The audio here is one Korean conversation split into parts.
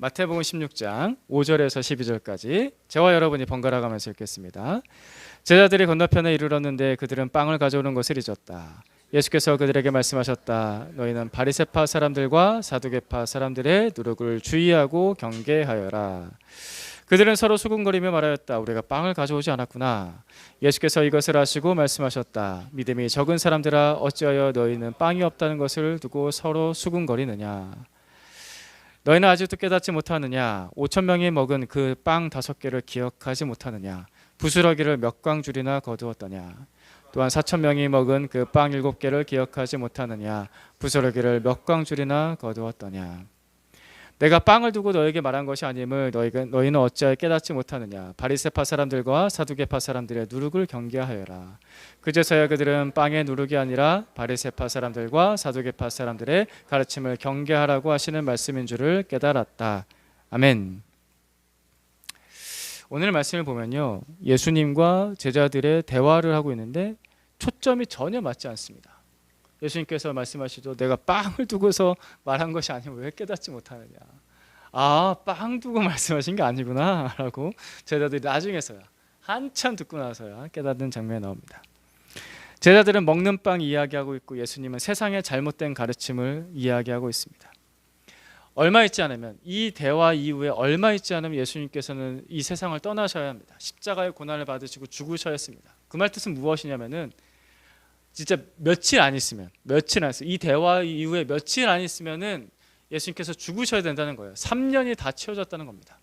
마태복음 16장 5절에서 12절까지 저와 여러분이 번갈아 가면서 읽겠습니다. 제자들이 건너편에 이르렀는데 그들은 빵을 가져오는 것을 잊었다. 예수께서 그들에게 말씀하셨다. 너희는 바리새파 사람들과 사두개파 사람들의 누룩을 주의하고 경계하여라. 그들은 서로 수군거리며 말하였다. 우리가 빵을 가져오지 않았구나. 예수께서 이것을 아시고 말씀하셨다. 믿음이 적은 사람들아, 어찌하여 너희는 빵이 없다는 것을 두고 서로 수군거리느냐. 너희는 아직도 깨닫지 못하느냐. 5천 명이 먹은 그 빵 5개를 기억하지 못하느냐. 부스러기를 몇 광줄이나 거두었더냐. 또한 4천 명이 먹은 그 빵 7개를 기억하지 못하느냐. 부스러기를 몇 광줄이나 거두었더냐. 내가 빵을 두고 너에게 말한 것이 아님을 너희는 어찌하여 깨닫지 못하느냐. 바리새파 사람들과 사두개파 사람들의 누룩을 경계하여라. 그제서야 그들은 빵의 누룩이 아니라 바리새파 사람들과 사두개파 사람들의 가르침을 경계하라고 하시는 말씀인 줄을 깨달았다. 아멘. 오늘 말씀을 보면요, 예수님과 제자들의 대화를 하고 있는데 초점이 전혀 맞지 않습니다. 예수님께서 말씀하시죠. 내가 빵을 두고서 말한 것이 아니면 왜 깨닫지 못하느냐. 아, 빵 두고 말씀하신 게 아니구나 라고 제자들이 나중에서야, 한참 듣고 나서야 깨닫는 장면이 나옵니다. 제자들은 먹는 빵 이야기하고 있고 예수님은 세상의 잘못된 가르침을 이야기하고 있습니다. 얼마 있지 않으면, 이 대화 이후에 얼마 있지 않으면 예수님께서는 이 세상을 떠나셔야 합니다. 십자가의 고난을 받으시고 죽으셔야 했습니다. 그 말 뜻은 무엇이냐면은 진짜 며칠 안 있으면, 이 대화 이후에 며칠 안 있으면은 예수님께서 죽으셔야 된다는 거예요. 3년이 다 채워졌다는 겁니다.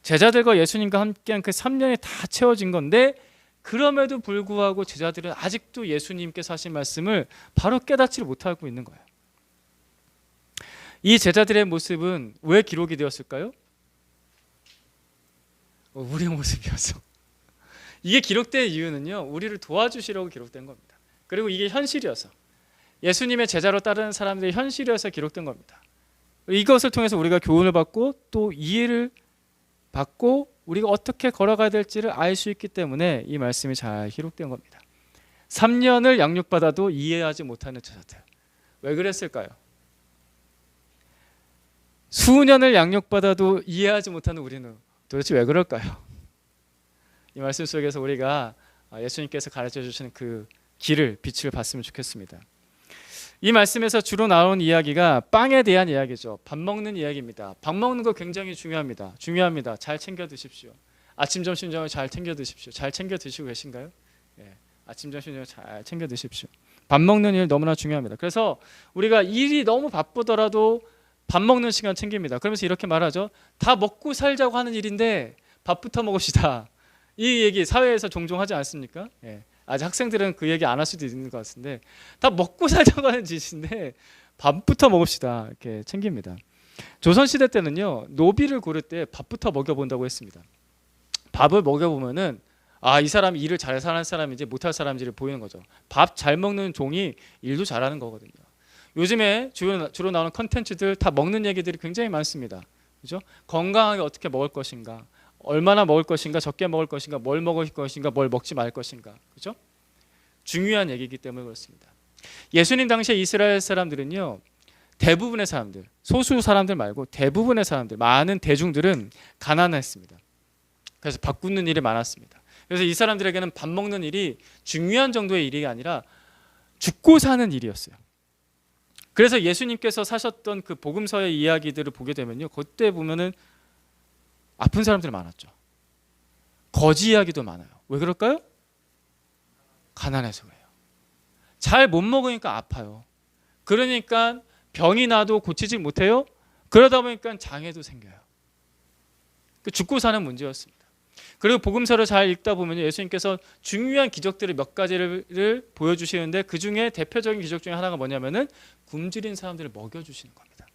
제자들과 예수님과 함께한 그 3년이 다 채워진 건데, 그럼에도 불구하고 제자들은 아직도 예수님께서 하신 말씀을 바로 깨닫지를 못하고 있는 거예요. 이 제자들의 모습은 왜 기록이 되었을까요? 우리의 모습이어서. 이게 기록된 이유는요, 우리를 도와주시려고 기록된 겁니다. 그리고 이게 현실이어서, 예수님의 제자로 따르는 사람들의 현실이어서 기록된 겁니다. 이것을 통해서 우리가 교훈을 받고 또 이해를 받고 우리가 어떻게 걸어가야 될지를 알 수 있기 때문에 이 말씀이 잘 기록된 겁니다. 3년을 양육받아도 이해하지 못하는 제자들, 왜 그랬을까요? 수년을 양육받아도 이해하지 못하는 우리는 도대체 왜 그럴까요? 이 말씀 속에서 우리가 예수님께서 가르쳐 주시는 그 길을, 빛을 봤으면 좋겠습니다. 이 말씀에서 주로 나오는 이야기가 빵에 대한 이야기죠. 밥 먹는 이야기입니다. 밥 먹는 거 굉장히 중요합니다. 잘 챙겨 드십시오. 아침, 점심, 저녁 잘 챙겨 드십시오. 잘 챙겨 드시고 계신가요? 예. 아침, 점심, 저녁 잘 챙겨 드십시오. 밥 먹는 일 너무나 중요합니다. 그래서 우리가 일이 너무 바쁘더라도 밥 먹는 시간 챙깁니다. 그러면서 이렇게 말하죠. 다 먹고 살자고 하는 일인데 밥부터 먹읍시다. 이 얘기 사회에서 종종 하지 않습니까? 예. 아직 학생들은 그 얘기 안 할 수도 있는 것 같은데, 다 먹고 살자고 하는 짓인데 밥부터 먹읍시다 이렇게 챙깁니다. 조선시대 때는요, 노비를 고를 때 밥부터 먹여본다고 했습니다. 밥을 먹여보면은 이 사람이 일을 잘 하는 사람인지 못할 사람인지를 보이는 거죠. 밥 잘 먹는 종이 일도 잘하는 거거든요. 요즘에 주로 나오는 컨텐츠들 다 먹는 얘기들이 굉장히 많습니다. 그죠? 건강하게 어떻게 먹을 것인가, 얼마나 먹을 것인가, 적게 먹을 것인가, 뭘 먹을 것인가, 뭘 먹지 말 것인가, 그죠? 중요한 얘기이기 때문에 그렇습니다. 예수님 당시에 이스라엘 사람들은요, 대부분의 사람들, 소수 사람들 말고 대부분의 사람들, 많은 대중들은 가난했습니다. 그래서 밥 굽는 일이 많았습니다. 그래서 이 사람들에게는 밥 먹는 일이 중요한 정도의 일이 아니라 죽고 사는 일이었어요. 그래서 예수님께서 사셨던 그 복음서의 이야기들을 보게 되면요, 그때 보면은 아픈 사람들이 많았죠. 거지 이야기도 많아요. 왜 그럴까요? 가난해서 그래요. 잘 못 먹으니까 아파요. 그러니까 병이 나도 고치지 못해요. 그러다 보니까 장애도 생겨요. 죽고 사는 문제였습니다. 그리고 복음서를 잘 읽다 보면 예수님께서 중요한 기적들을 몇 가지를 보여주시는데, 그 중에 대표적인 기적 중에 하나가 뭐냐면은 굶주린 사람들을 먹여주시는 겁니다.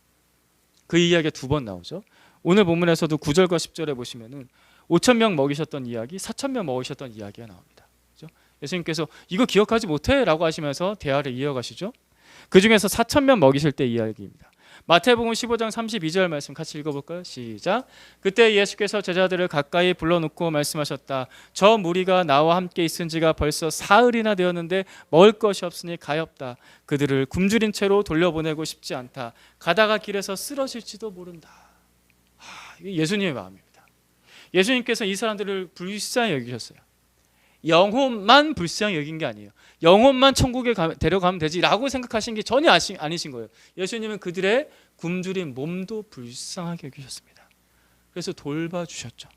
그 이야기가 2번 나오죠. 오늘 본문에서도 9절과 10절에 보시면은 5천 명 먹이셨던 이야기, 4천 명 먹이셨던 이야기가 나옵니다. 그렇죠? 예수님께서 이거 기억하지 못해? 라고 하시면서 대화를 이어가시죠. 그 중에서 4천 명 먹이실 때 이야기입니다. 마태복음 15장 32절 말씀 같이 읽어볼까요? 시작. 그때 예수께서 제자들을 가까이 불러놓고 말씀하셨다. 저 무리가 나와 함께 있은 지가 벌써 사흘이나 되었는데 먹을 것이 없으니 가엾다. 그들을 굶주린 채로 돌려보내고 싶지 않다. 가다가 길에서 쓰러질지도 모른다. 이게 예수님의 마음입니다. 예수님께서 이 사람들을 불쌍히 여기셨어요. 영혼만 불쌍히 여긴 게 아니에요. 영혼만 천국에 데려가면 되지라고 생각하신 게 전혀 아니신 거예요. 예수님은 그들의 굶주린 몸도 불쌍하게 여기셨습니다. 그래서 돌봐주셨죠.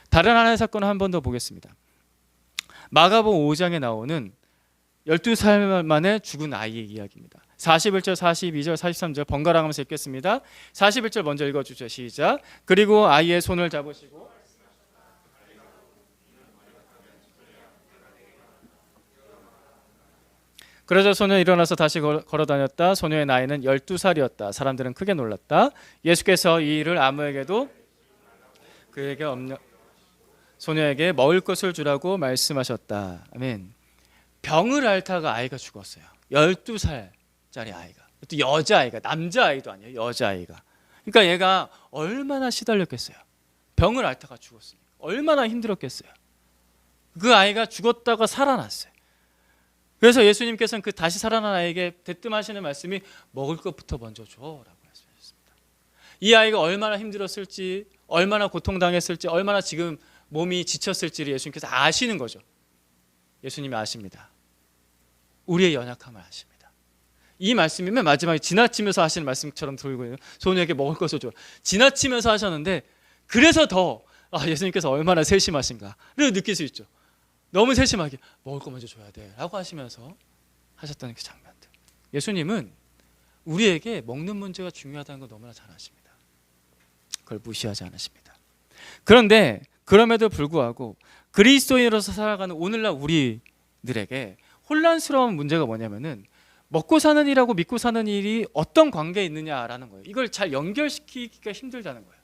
다른 하나의 사건을 한 번 더 보겠습니다. 마가복음 5장에 나오는 12살 만에 죽은 아이의 이야기입니다. 41절, 42절, 43절 번갈아 가면서 읽겠습니다. 41절 먼저 읽어주죠. 시작. 그리고 아이의 손을 잡으시고 그러자 소녀는 일어나서 다시 걸어다녔다. 소녀의 나이는 12살이었다. 사람들은 크게 놀랐다. 예수께서 이 일을 아무에게도 그에게 소녀에게 먹을 것을 주라고 말씀하셨다. 아멘. 병을 앓다가 아이가 죽었어요. 12살짜리 아이가. 또 여자아이가, 남자아이도 아니에요. 여자아이가. 그러니까 얘가 얼마나 시달렸겠어요. 병을 앓다가 죽었으니까. 얼마나 힘들었겠어요. 그 아이가 죽었다가 살아났어요. 그래서 예수님께서는 그 다시 살아난 아이에게 대뜸하시는 말씀이 먹을 것부터 먼저 줘라고 말씀하셨습니다. 이 아이가 얼마나 힘들었을지, 얼마나 고통당했을지, 얼마나 지금 몸이 지쳤을지를 예수님께서 아시는 거죠. 예수님이 아십니다. 우리의 연약함을 아십니다. 이 말씀이 맨 마지막에 지나치면서 하시는 말씀처럼 들고 있는 소녀에게 먹을 것을 줘. 지나치면서 하셨는데 그래서 더 예수님께서 얼마나 세심하신가를 느낄 수 있죠. 너무 세심하게 먹을 거 먼저 줘야 돼 라고 하시면서 하셨던 그 장면들. 예수님은 우리에게 먹는 문제가 중요하다는 걸 너무나 잘 아십니다. 그걸 무시하지 않으십니다. 그런데 그럼에도 불구하고 그리스도인으로서 살아가는 오늘날 우리들에게 혼란스러운 문제가 뭐냐면은 먹고 사는 일하고 믿고 사는 일이 어떤 관계에 있느냐라는 거예요. 이걸 잘 연결시키기가 힘들다는 거예요.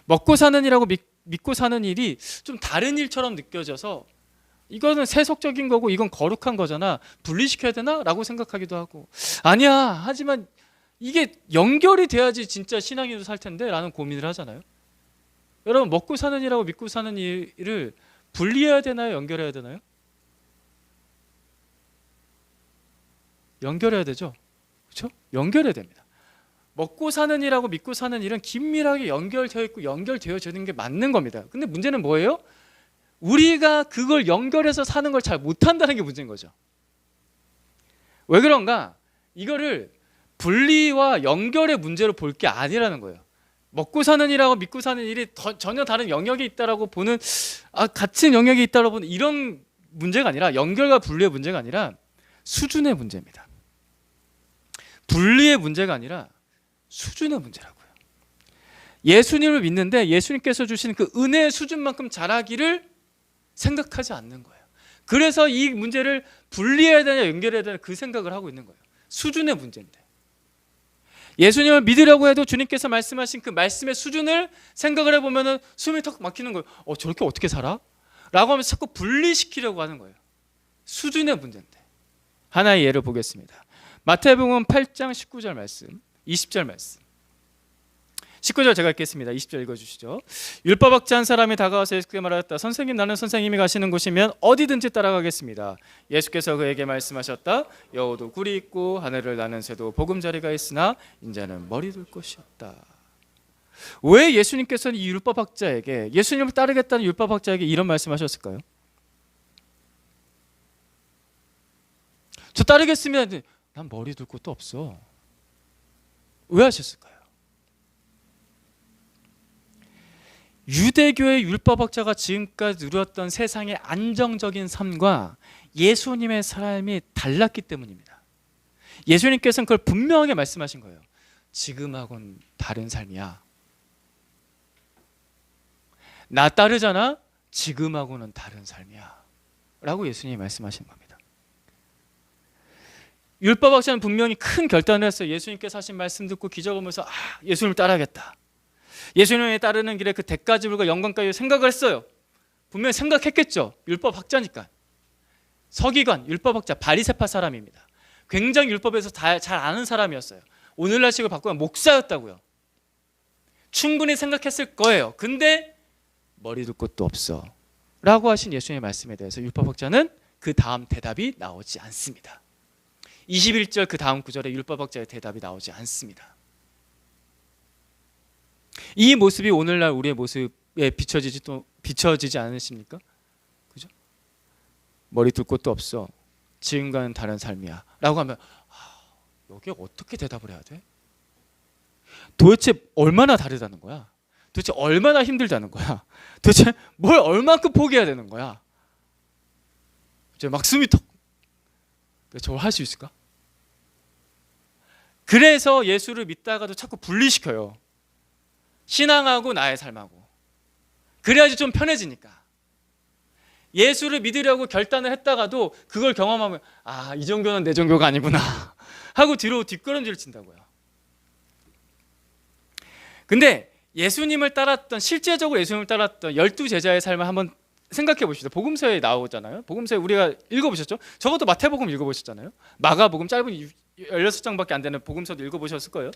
먹고 사는 일하고 믿고 사는 일이 좀 다른 일처럼 느껴져서 이거는 세속적인 거고 이건 거룩한 거잖아. 분리시켜야 되나? 라고 생각하기도 하고 아니야. 하지만 이게 연결이 돼야지 진짜 신앙인으로 살 텐데 라는 고민을 하잖아요. 여러분 먹고 사는 일하고 믿고 사는 일을 분리해야 되나요? 연결해야 되나요? 연결해야 되죠. 그렇죠? 연결해야 됩니다. 먹고 사는 일하고 믿고 사는 일은 긴밀하게 연결되어 있고 연결되어지는 게 맞는 겁니다. 근데 문제는 뭐예요? 우리가 그걸 연결해서 사는 걸 잘 못한다는 게 문제인 거죠. 왜 그런가? 이거를 분리와 연결의 문제로 볼 게 아니라는 거예요. 먹고 사는 일하고 믿고 사는 일이 전혀 다른 영역이 있다라고 보는 같은 영역이 있다라고 보는 이런 문제가 아니라 연결과 분리의 문제가 아니라 수준의 문제입니다. 분리의 문제가 아니라 수준의 문제라고요. 예수님을 믿는데 예수님께서 주신 그 은혜의 수준만큼 잘하기를 생각하지 않는 거예요. 그래서 이 문제를 분리해야 되냐 연결해야 되냐 그 생각을 하고 있는 거예요. 수준의 문제인데 예수님을 믿으려고 해도 주님께서 말씀하신 그 말씀의 수준을 생각을 해보면 숨이 턱 막히는 거예요. 저렇게 어떻게 살아? 라고 하면서 자꾸 분리시키려고 하는 거예요. 수준의 문제인데. 하나의 예를 보겠습니다. 마태복음 8장 19절 말씀, 20절 말씀. 19절 제가 읽겠습니다. 20절 읽어주시죠. 율법학자 한 사람이 다가와서 예수께 말하였다. 선생님, 나는 선생님이 가시는 곳이면 어디든지 따라가겠습니다. 예수께서 그에게 말씀하셨다. 여우도 굴이 있고 하늘을 나는 새도 보금자리가 있으나 인자는 머리 둘 곳이 없다. 왜 예수님께서는 이 율법학자에게, 예수님을 따르겠다는 율법학자에게 이런 말씀하셨을까요? 저 따르겠으면 난 머리 둘 곳도 없어. 왜 하셨을까요? 유대교의 율법학자가 지금까지 누렸던 세상의 안정적인 삶과 예수님의 삶이 달랐기 때문입니다. 예수님께서는 그걸 분명하게 말씀하신 거예요. 지금하고는 다른 삶이야. 나 따르잖아? 지금하고는 다른 삶이야. 라고 예수님이 말씀하신 겁니다. 율법학자는 분명히 큰 결단을 했어요. 예수님께서 하신 말씀 듣고 기적을 보면서 예수님을 따라야겠다. 예수님을 따르는 길에 그 대가지불과 영광까지 생각을 했어요. 분명히 생각했겠죠. 율법학자니까. 서기관, 율법학자, 바리새파 사람입니다. 굉장히 율법에서 잘 아는 사람이었어요. 오늘날식으로 바꾸면 목사였다고요. 충분히 생각했을 거예요. 근데 머리 둘 곳도 없어 라고 하신 예수님의 말씀에 대해서 율법학자는 그 다음 대답이 나오지 않습니다. 21절 그 다음 구절에 율법학자의 대답이 나오지 않습니다. 이 모습이 오늘날 우리의 모습에 비춰지지 않으십니까? 그죠? 머리 둘 곳도 없어. 지금과는 다른 삶이야. 라고 하면 여기에 어떻게 대답을 해야 돼? 도대체 얼마나 다르다는 거야? 도대체 얼마나 힘들다는 거야? 도대체 뭘 얼만큼 포기해야 되는 거야? 이제 막 숨이 턱. 저걸 할 수 있을까? 그래서 예수를 믿다가도 자꾸 분리시켜요. 신앙하고 나의 삶하고. 그래야지 좀 편해지니까. 예수를 믿으려고 결단을 했다가도 그걸 경험하면 이 종교는 내 종교가 아니구나 하고 뒤로 뒷걸음질 친다고요. 근데 실제적으로 예수님을 따랐던 12제자의 삶을 한번 생각해 보시죠. 복음서에 나오잖아요. 복음서에 우리가 읽어보셨죠? 적어도 마태복음 읽어보셨잖아요. 마가복음 짧은 16장밖에 안 되는 복음서도 읽어보셨을 거예요.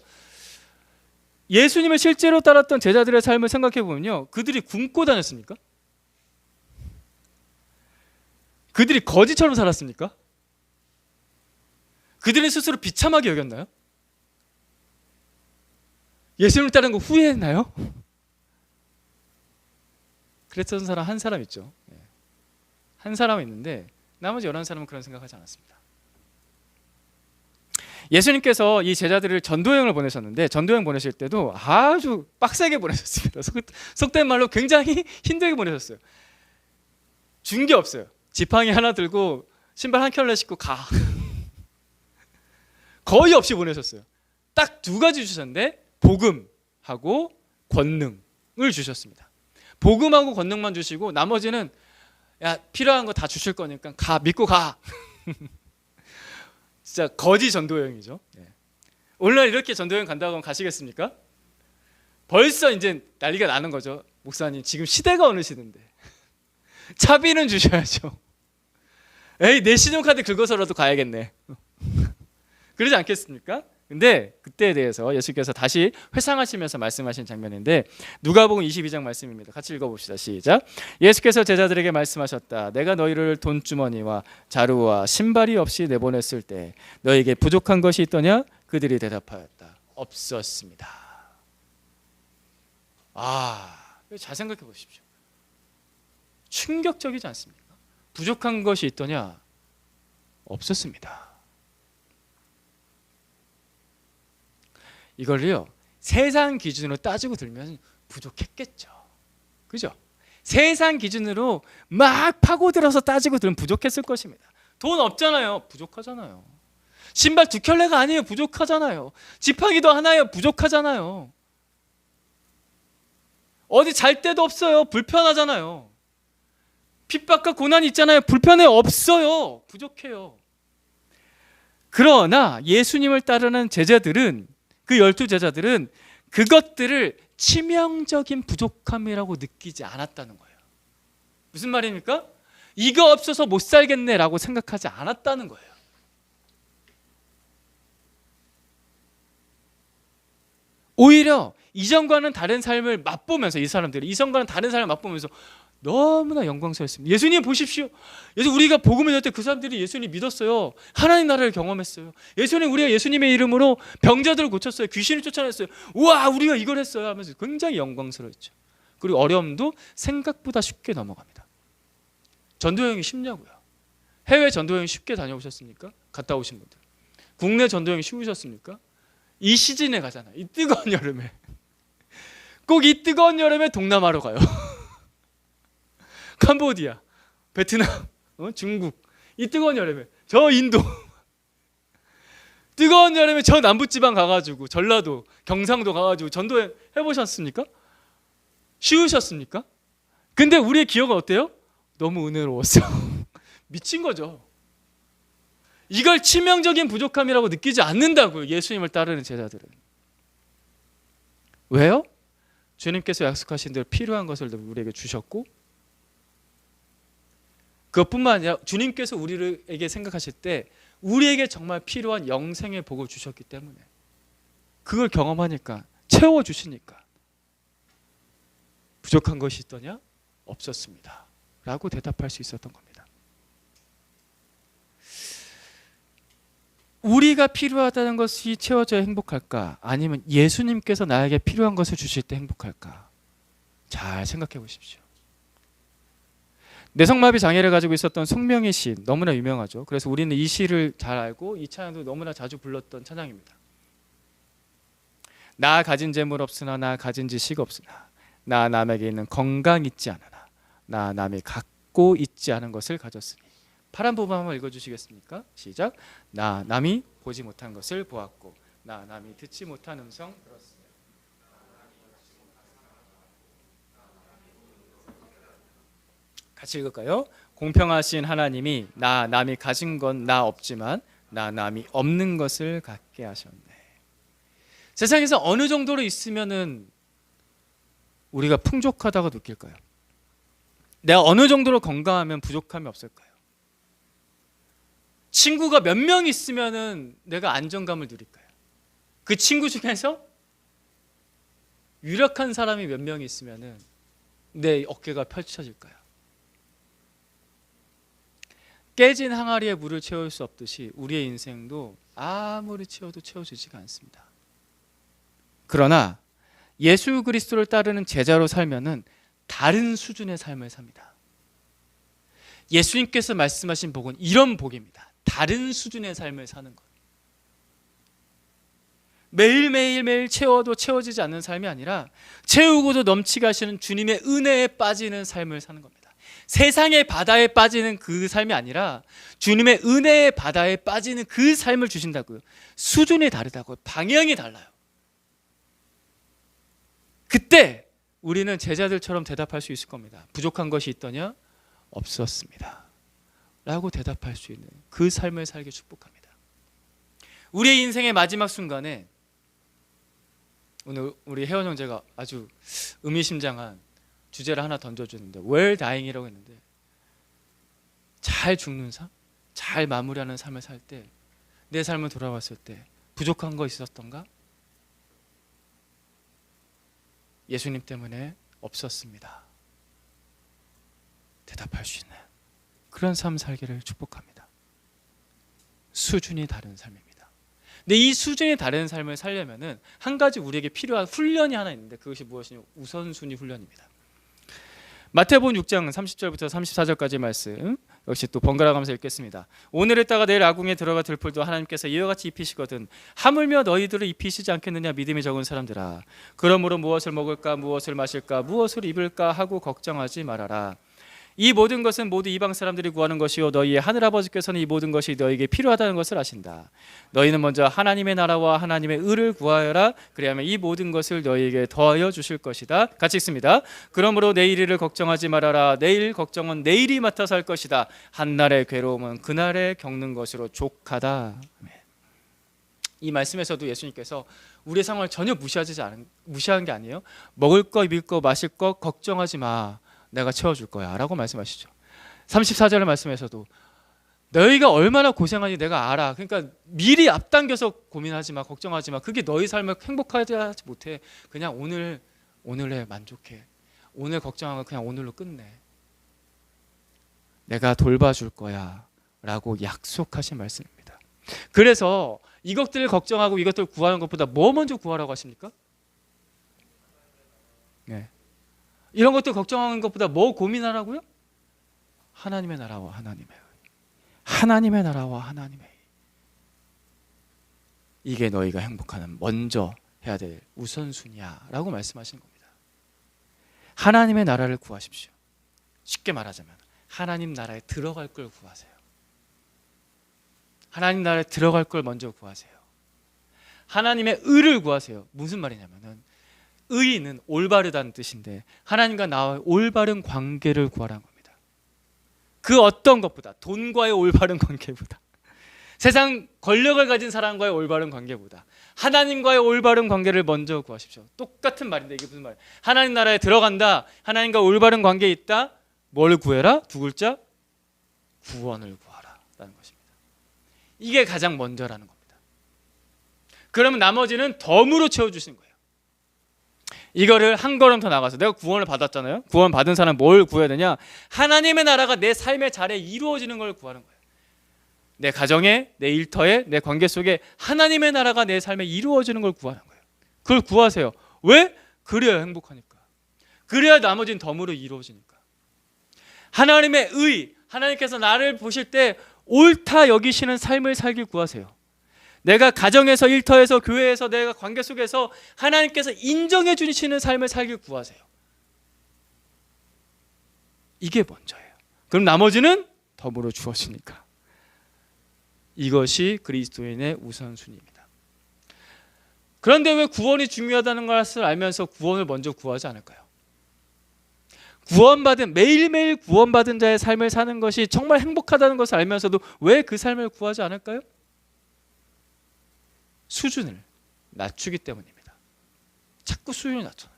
예수님을 실제로 따랐던 제자들의 삶을 생각해 보면요, 그들이 굶고 다녔습니까? 그들이 거지처럼 살았습니까? 그들은 스스로 비참하게 여겼나요? 예수님을 따른 거 후회했나요? 그랬던 사람 한 사람 있죠. 한 사람은 있는데 나머지 11사람은 그런 생각하지 않았습니다. 예수님께서 이 제자들을 전도여행을 보내셨는데 전도여행 보내실 때도 아주 빡세게 보내셨습니다. 속된 말로 굉장히 힘들게 보내셨어요. 준 게 없어요. 지팡이 하나 들고 신발 한 켤레 신고 가. 거의 없이 보내셨어요. 딱 2가지 주셨는데 복음하고 권능을 주셨습니다. 복음하고 권능만 주시고 나머지는 필요한 거 다 주실 거니까 믿고 가. 진짜 거지 전도여행이죠. 오늘날 이렇게 전도여행 간다고 하면 가시겠습니까? 벌써 이제 난리가 나는 거죠. 목사님 지금 시대가 어느 시대인데 차비는 주셔야죠. 내 신용카드 긁어서라도 가야겠네. 그러지 않겠습니까? 근데 그때에 대해서 예수께서 다시 회상하시면서 말씀하신 장면인데 누가복음 22장 말씀입니다. 같이 읽어봅시다. 시작. 예수께서 제자들에게 말씀하셨다. 내가 너희를 돈주머니와 자루와 신발이 없이 내보냈을 때 너에게 부족한 것이 있더냐? 그들이 대답하였다. 없었습니다. 잘 생각해 보십시오. 충격적이지 않습니까? 부족한 것이 있더냐? 없었습니다. 이걸요 세상 기준으로 따지고 들면 부족했겠죠. 그죠? 세상 기준으로 막 파고들어서 따지고 들면 부족했을 것입니다. 돈 없잖아요. 부족하잖아요. 신발 2켤레가 아니에요. 부족하잖아요. 지팡이도 하나예요. 부족하잖아요. 어디 잘 데도 없어요. 불편하잖아요. 핍박과 고난이 있잖아요. 불편해 없어요. 부족해요. 그러나 예수님을 따르는 제자들은 그 12제자들은 그것들을 치명적인 부족함이라고 느끼지 않았다는 거예요. 무슨 말입니까? 이거 없어서 못 살겠네라고 생각하지 않았다는 거예요. 오히려 이전과는 다른 삶을 맛보면서 이 사람들이 이전과는 다른 삶을 맛보면서 너무나 영광스러웠습니다. 예수님 보십시오. 우리가 복음을 전할 때 그 사람들이 예수님 믿었어요. 하나님 나라를 경험했어요. 우리가 예수님의 이름으로 병자들을 고쳤어요. 귀신을 쫓아냈어요. 우와 우리가 이걸 했어요 하면서 굉장히 영광스러웠죠. 그리고 어려움도 생각보다 쉽게 넘어갑니다. 전도여행이 쉽냐고요. 해외 전도여행 쉽게 다녀오셨습니까? 갔다 오신 분들. 국내 전도여행 쉬우셨습니까? 이 시즌에 가잖아요. 이 뜨거운 여름에. 꼭 이 뜨거운 여름에 동남아로 가요. 캄보디아, 베트남, 중국. 이 뜨거운 여름에 저 인도. 뜨거운 여름에 저 남부지방 가가지고 전라도, 경상도 가가지고 전도여행 해보셨습니까? 쉬우셨습니까? 근데 우리의 기억은 어때요? 너무 은혜로웠어. 미친 거죠. 이걸 치명적인 부족함이라고 느끼지 않는다고요. 예수님을 따르는 제자들은. 왜요? 주님께서 약속하신 대로 필요한 것을 우리에게 주셨고 그것뿐만 아니라 주님께서 우리에게 생각하실 때 우리에게 정말 필요한 영생의 복을 주셨기 때문에 그걸 경험하니까 채워주시니까 부족한 것이 있더냐? 없었습니다 라고 대답할 수 있었던 겁니다. 우리가 필요하다는 것이 채워져야 행복할까? 아니면 예수님께서 나에게 필요한 것을 주실 때 행복할까? 잘 생각해 보십시오. 뇌성마비 장애를 가지고 있었던 송명희 시, 너무나 유명하죠. 그래서 우리는 이 시를 잘 알고 이 찬양도 너무나 자주 불렀던 찬양입니다. 나 가진 재물 없으나 나 가진 지식 없으나 나 남에게 있는 건강 있지 않으나 나 남이 갖고 있지 않은 것을 가졌으니. 파란 부분 한번 읽어주시겠습니까? 시작. 나 남이 보지 못한 것을 보았고 나 남이 듣지 못한 음성 들었으며. 같이 읽을까요? 공평하신 하나님이 나 남이 가진 건 나 없지만 나 남이 없는 것을 갖게 하셨네. 세상에서 어느 정도로 있으면은 우리가 풍족하다고 느낄까요? 내가 어느 정도로 건강하면 부족함이 없을까요? 친구가 몇 명 있으면은 내가 안정감을 누릴까요? 그 친구 중에서 유력한 사람이 몇 명 있으면은 내 어깨가 펼쳐질까요? 깨진 항아리에 물을 채울 수 없듯이 우리의 인생도 아무리 채워도 채워지지가 않습니다. 그러나 예수 그리스도를 따르는 제자로 살면은 다른 수준의 삶을 삽니다. 예수님께서 말씀하신 복은 이런 복입니다. 다른 수준의 삶을 사는 것. 매일매일 채워도 채워지지 않는 삶이 아니라 채우고도 넘치게 하시는 주님의 은혜에 빠지는 삶을 사는 겁니다. 세상의 바다에 빠지는 그 삶이 아니라 주님의 은혜의 바다에 빠지는 그 삶을 주신다고요. 수준이 다르다고요. 방향이 달라요. 그때 우리는 제자들처럼 대답할 수 있을 겁니다. 부족한 것이 있더냐? 없었습니다 라고 대답할 수 있는 그 삶을 살기 축복합니다. 우리의 인생의 마지막 순간에 오늘 우리 혜원 형제가 아주 의미심장한 주제를 하나 던져주는데 well dying이라고 했는데, 잘 죽는 삶, 잘 마무리하는 삶을 살 때 내 삶을 돌아봤을 때 부족한 거 있었던가? 예수님 때문에 없었습니다. 대답할 수 있는 그런 삶 살기를 축복합니다. 수준이 다른 삶입니다. 근데 이 수준이 다른 삶을 살려면은 한 가지 우리에게 필요한 훈련이 하나 있는데 그것이 무엇이냐? 우선순위 훈련입니다. 마태복음 6장 30절부터 34절까지 말씀 역시 또 번갈아 가면서 읽겠습니다. 오늘 했다가 내일 아궁에 들어가 들풀도 하나님께서 이와 같이 입히시거든 하물며 너희들을 입히시지 않겠느냐 믿음이 적은 사람들아. 그러므로 무엇을 먹을까 무엇을 마실까 무엇을 입을까 하고 걱정하지 말아라. 이 모든 것은 모두 이방 사람들이 구하는 것이요 너희의 하늘아버지께서는 이 모든 것이 너희에게 필요하다는 것을 아신다. 너희는 먼저 하나님의 나라와 하나님의 의를 구하여라. 그리하면 이 모든 것을 너희에게 더하여 주실 것이다. 같이 읽습니다. 그러므로 내일 일을 걱정하지 말아라. 내일 걱정은 내일이 맡아서 할 것이다. 한날의 괴로움은 그날에 겪는 것으로 족하다. 이 말씀에서도 예수님께서 우리의 상황을 전혀 무시한 게 아니에요. 먹을 거 입을 거 마실 거 걱정하지 마. 내가 채워줄 거야 라고 말씀하시죠. 34절의 말씀에서도 너희가 얼마나 고생하는지 내가 알아. 그러니까 미리 앞당겨서 고민하지 마, 걱정하지 마. 그게 너희 삶을 행복하지 못해. 그냥 오늘에 만족해. 오늘 걱정한 거 그냥 오늘로 끝내. 내가 돌봐줄 거야 라고 약속하신 말씀입니다. 그래서 이것들을 걱정하고 이것들을 구하는 것보다 뭐 먼저 구하라고 하십니까? 네. 이런 것들 걱정하는 것보다 뭐 고민하라고요? 하나님의 나라와 하나님의 의. 하나님의 나라와 하나님의 의. 이게 너희가 행복하는 먼저 해야 될 우선순위야 라고 말씀하시는 겁니다. 하나님의 나라를 구하십시오. 쉽게 말하자면 하나님 나라에 들어갈 걸 구하세요. 하나님 나라에 들어갈 걸 먼저 구하세요. 하나님의 의를 구하세요. 무슨 말이냐면은 의는 올바르다는 뜻인데 하나님과 나와의 올바른 관계를 구하라는 겁니다. 그 어떤 것보다, 돈과의 올바른 관계보다, 세상 권력을 가진 사람과의 올바른 관계보다 하나님과의 올바른 관계를 먼저 구하십시오. 똑같은 말인데 이게 무슨 말이에요? 하나님 나라에 들어간다, 하나님과 올바른 관계에 있다. 뭘 구해라? 두 글자, 구원을 구하라 라는 것입니다. 이게 가장 먼저라는 겁니다. 그러면 나머지는 덤으로 채워주시는 거예요. 이거를 한 걸음 더 나가서 내가 구원을 받았잖아요. 구원 받은 사람 뭘 구해야 되냐? 하나님의 나라가 내 삶의 자리에 이루어지는 걸 구하는 거예요. 내 가정에, 내 일터에, 내 관계 속에 하나님의 나라가 내 삶에 이루어지는 걸 구하는 거예요. 그걸 구하세요. 왜? 그래야 행복하니까. 그래야 나머지는 덤으로 이루어지니까. 하나님의 의, 하나님께서 나를 보실 때 옳다 여기시는 삶을 살길 구하세요. 내가 가정에서, 일터에서, 교회에서, 내가 관계 속에서 하나님께서 인정해 주시는 삶을 살길 구하세요. 이게 먼저예요. 그럼 나머지는 덤으로 주어지니까. 이것이 그리스도인의 우선순위입니다. 그런데 왜 구원이 중요하다는 것을 알면서 구원을 먼저 구하지 않을까요? 구원받은, 매일매일 구원받은 자의 삶을 사는 것이 정말 행복하다는 것을 알면서도 왜 그 삶을 구하지 않을까요? 수준을 낮추기 때문입니다. 자꾸 수준을 낮춰.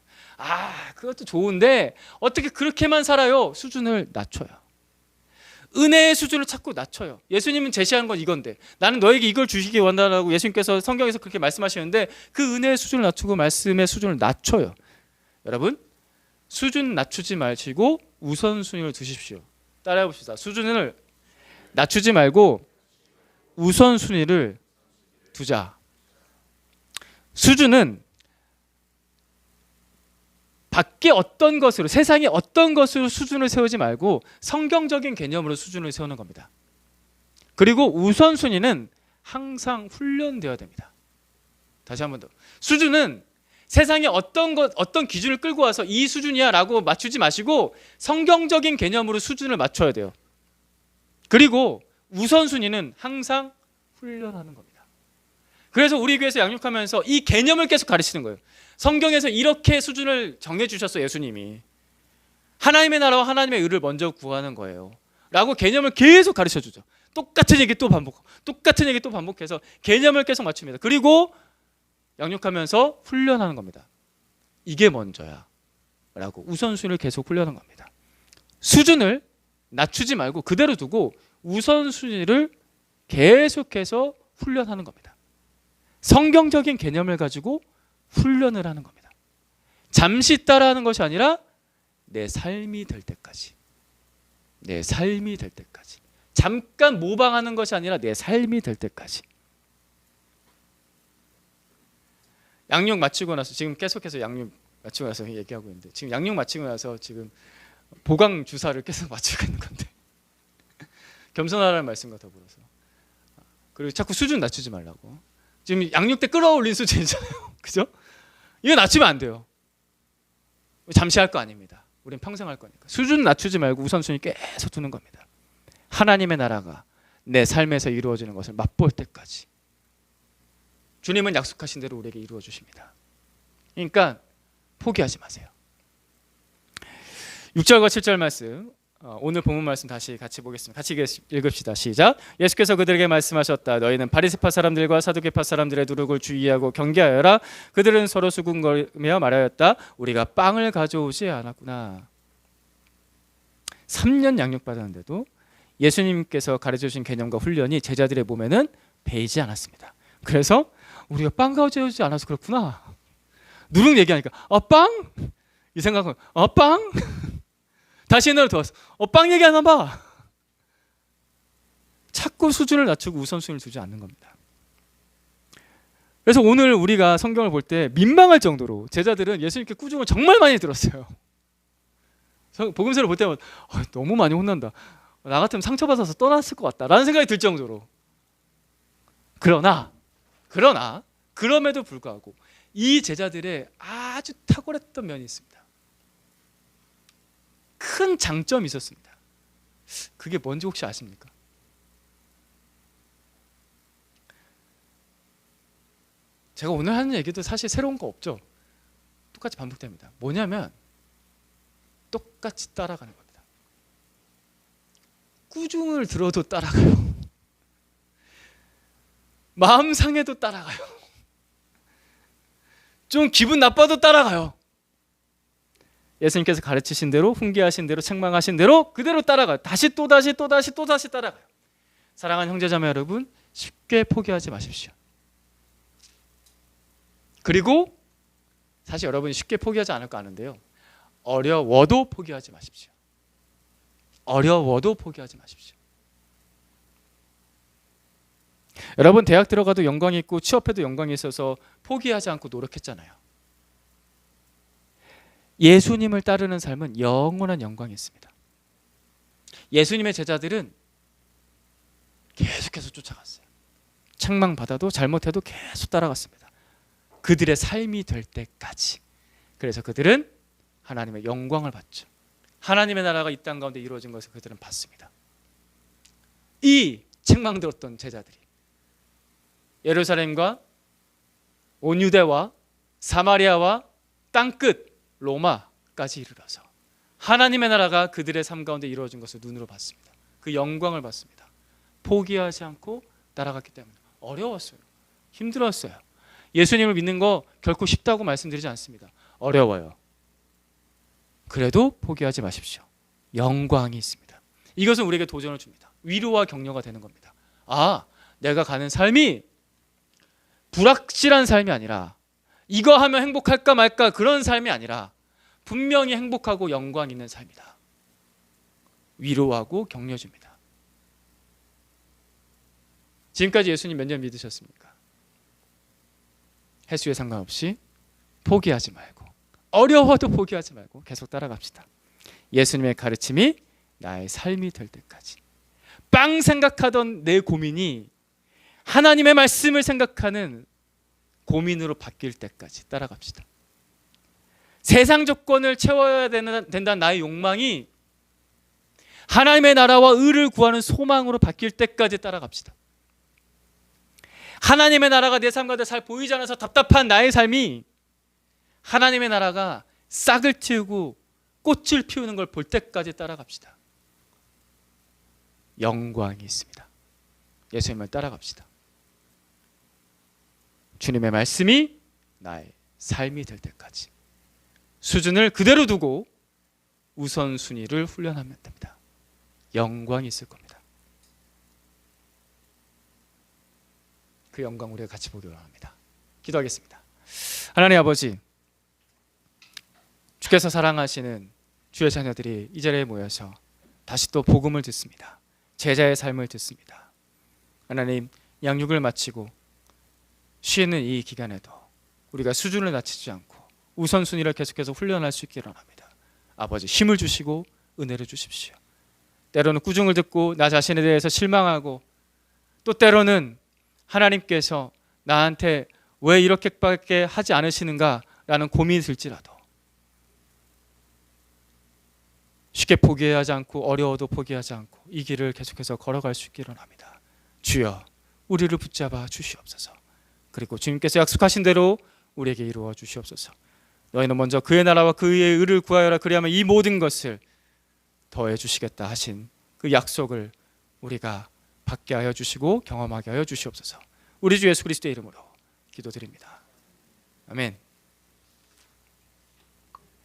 그것도 좋은데 어떻게 그렇게만 살아요? 수준을 낮춰요. 은혜의 수준을 자꾸 낮춰요. 예수님은 제시하는 건 이건데, 나는 너에게 이걸 주시기 원한다고 예수님께서 성경에서 그렇게 말씀하시는데 그 은혜의 수준을 낮추고 말씀의 수준을 낮춰요. 여러분, 수준 낮추지 마시고 우선순위를 두십시오. 따라해 봅시다. 수준을 낮추지 말고 우선순위를 두자. 수준은 밖에 어떤 것으로, 세상에 어떤 것으로 수준을 세우지 말고 성경적인 개념으로 수준을 세우는 겁니다. 그리고 우선순위는 항상 훈련되어야 됩니다. 다시 한 번 더. 수준은 세상에 어떤 기준을 끌고 와서 이 수준이야 라고 맞추지 마시고 성경적인 개념으로 수준을 맞춰야 돼요. 그리고 우선순위는 항상 훈련하는 겁니다. 그래서 우리 교회에서 양육하면서 이 개념을 계속 가르치는 거예요. 성경에서 이렇게 수준을 정해주셨어, 예수님이. 하나님의 나라와 하나님의 의를 먼저 구하는 거예요 라고 개념을 계속 가르쳐주죠. 똑같은 얘기 또 반복하고 똑같은 얘기 또 반복해서 개념을 계속 맞춥니다. 그리고 양육하면서 훈련하는 겁니다. 이게 먼저야 라고 우선순위를 계속 훈련하는 겁니다. 수준을 낮추지 말고 그대로 두고 우선순위를 계속해서 훈련하는 겁니다. 성경적인 개념을 가지고 훈련을 하는 겁니다. 잠시 따라하는 것이 아니라 내 삶이 될 때까지. 내 삶이 될 때까지. 잠깐 모방하는 것이 아니라 내 삶이 될 때까지. 양육 마치고 나서, 지금 계속해서 양육 마치고 나서 얘기하고 있는데, 지금 양육 마치고 나서 지금 보강 주사를 계속 맞추고 있는 건데 겸손하라는 말씀과 더불어서, 그리고 자꾸 수준 낮추지 말라고. 지금 양육 때 끌어올린 수준이잖아요. 그죠? 이거 낮추면 안 돼요. 잠시 할 거 아닙니다. 우린 평생 할 거니까. 수준 낮추지 말고 우선순위 계속 두는 겁니다. 하나님의 나라가 내 삶에서 이루어지는 것을 맛볼 때까지. 주님은 약속하신 대로 우리에게 이루어 주십니다. 그러니까 포기하지 마세요. 6절과 7절 말씀, 오늘 본문 말씀 다시 같이 보겠습니다. 같이 읽읍시다. 시작. 예수께서 그들에게 말씀하셨다. 너희는 바리새파 사람들과 사두개파 사람들의 누룩을 주의하고 경계하여라. 그들은 서로 수군거리며 말하였다. 우리가 빵을 가져오지 않았구나. 3년 양육받았는데도 예수님께서 가르쳐주신 개념과 훈련이 제자들의 몸에는 배이지 않았습니다. 그래서 우리가 빵 가져오지 않아서 그렇구나. 누룩 얘기하니까 빵? 이 생각은 빵? 다시 옛날로 돌아왔어. 빵 얘기하나 봐. 자꾸 수준을 낮추고 우선순위를 두지 않는 겁니다. 그래서 오늘 우리가 성경을 볼 때 민망할 정도로 제자들은 예수님께 꾸중을 정말 많이 들었어요. 복음서를 볼 때마다 너무 많이 혼난다. 나 같으면 상처받아서 떠났을 것 같다 라는 생각이 들 정도로. 그럼에도 불구하고 이 제자들의 아주 탁월했던 면이 있습니다. 큰 장점이 있었습니다. 그게 뭔지 혹시 아십니까? 제가 오늘 하는 얘기도 사실 새로운 거 없죠. 똑같이 반복됩니다. 뭐냐면 똑같이 따라가는 겁니다. 꾸중을 들어도 따라가요. 마음 상해도 따라가요. 좀 기분 나빠도 따라가요. 예수님께서 가르치신 대로, 훈계하신 대로, 책망하신 대로 그대로 따라가요. 다시 따라가요. 사랑하는 형제자매 여러분, 쉽게 포기하지 마십시오. 그리고 사실 여러분이 쉽게 포기하지 않을까 하는데요, 어려워도 포기하지 마십시오. 여러분 대학 들어가도 영광이 있고 취업해도 영광이 있어서 포기하지 않고 노력했잖아요. 예수님을 따르는 삶은 영원한 영광이 있습니다. 예수님의 제자들은 계속해서 쫓아갔어요. 책망받아도 잘못해도 계속 따라갔습니다. 그들의 삶이 될 때까지. 그래서 그들은 하나님의 영광을 받죠. 하나님의 나라가 이 땅 가운데 이루어진 것을 그들은 봤습니다. 이 책망들었던 제자들이 예루살렘과 온 유대와 사마리아와 땅끝 로마까지 이르러서 하나님의 나라가 그들의 삶 가운데 이루어진 것을 눈으로 봤습니다. 그 영광을 봤습니다. 포기하지 않고 따라갔기 때문에 어려웠어요. 힘들었어요. 예수님을 믿는 거 결코 쉽다고 말씀드리지 않습니다. 어려워요. 그래도 포기하지 마십시오. 영광이 있습니다. 이것은 우리에게 도전을 줍니다. 위로와 격려가 되는 겁니다. 아, 내가 가는 삶이 불확실한 삶이 아니라 이거 하면 행복할까 말까 그런 삶이 아니라 분명히 행복하고 영광 있는 삶이다. 위로하고 격려 줍니다. 지금까지 예수님 몇 년 믿으셨습니까? 횟수에 상관없이 포기하지 말고 어려워도 포기하지 말고 계속 따라갑시다. 예수님의 가르침이 나의 삶이 될 때까지. 빵 생각하던 내 고민이 하나님의 말씀을 생각하는 고민으로 바뀔 때까지 따라갑시다. 세상 조건을 채워야 된다는 나의 욕망이 하나님의 나라와 의를 구하는 소망으로 바뀔 때까지 따라갑시다. 하나님의 나라가 내 삶 가운데 잘 보이지 않아서 답답한 나의 삶이 하나님의 나라가 싹을 틔우고 꽃을 피우는 걸 볼 때까지 따라갑시다. 영광이 있습니다. 예수님을 따라갑시다. 주님의 말씀이 나의 삶이 될 때까지 수준을 그대로 두고 우선순위를 훈련하면 됩니다. 영광이 있을 겁니다. 그 영광 우리가 같이 보기 원합니다. 기도하겠습니다. 하나님 아버지, 주께서 사랑하시는 주의 자녀들이 이 자리에 모여서 다시 또 복음을 듣습니다. 제자의 삶을 듣습니다. 하나님, 양육을 마치고 쉬는 이 기간에도 우리가 수준을 낮추지 않고 우선순위를 계속해서 훈련할 수 있기를 원합니다. 아버지, 힘을 주시고 은혜를 주십시오. 때로는 꾸중을 듣고 나 자신에 대해서 실망하고 또 때로는 하나님께서 나한테 왜 이렇게밖에 하지 않으시는가라는 고민이 들지라도 쉽게 포기하지 않고 어려워도 포기하지 않고 이 길을 계속해서 걸어갈 수 있기를 원합니다. 주여, 우리를 붙잡아 주시옵소서. 그리고 주님께서 약속하신 대로 우리에게 이루어 주시옵소서. 너희는 먼저 그의 나라와 그의 의를 구하여라. 그리하면 이 모든 것을 더해 주시겠다 하신 그 약속을 우리가 받게 하여 주시고 경험하게 하여 주시옵소서. 우리 주 예수 그리스도의 이름으로 기도드립니다. 아멘.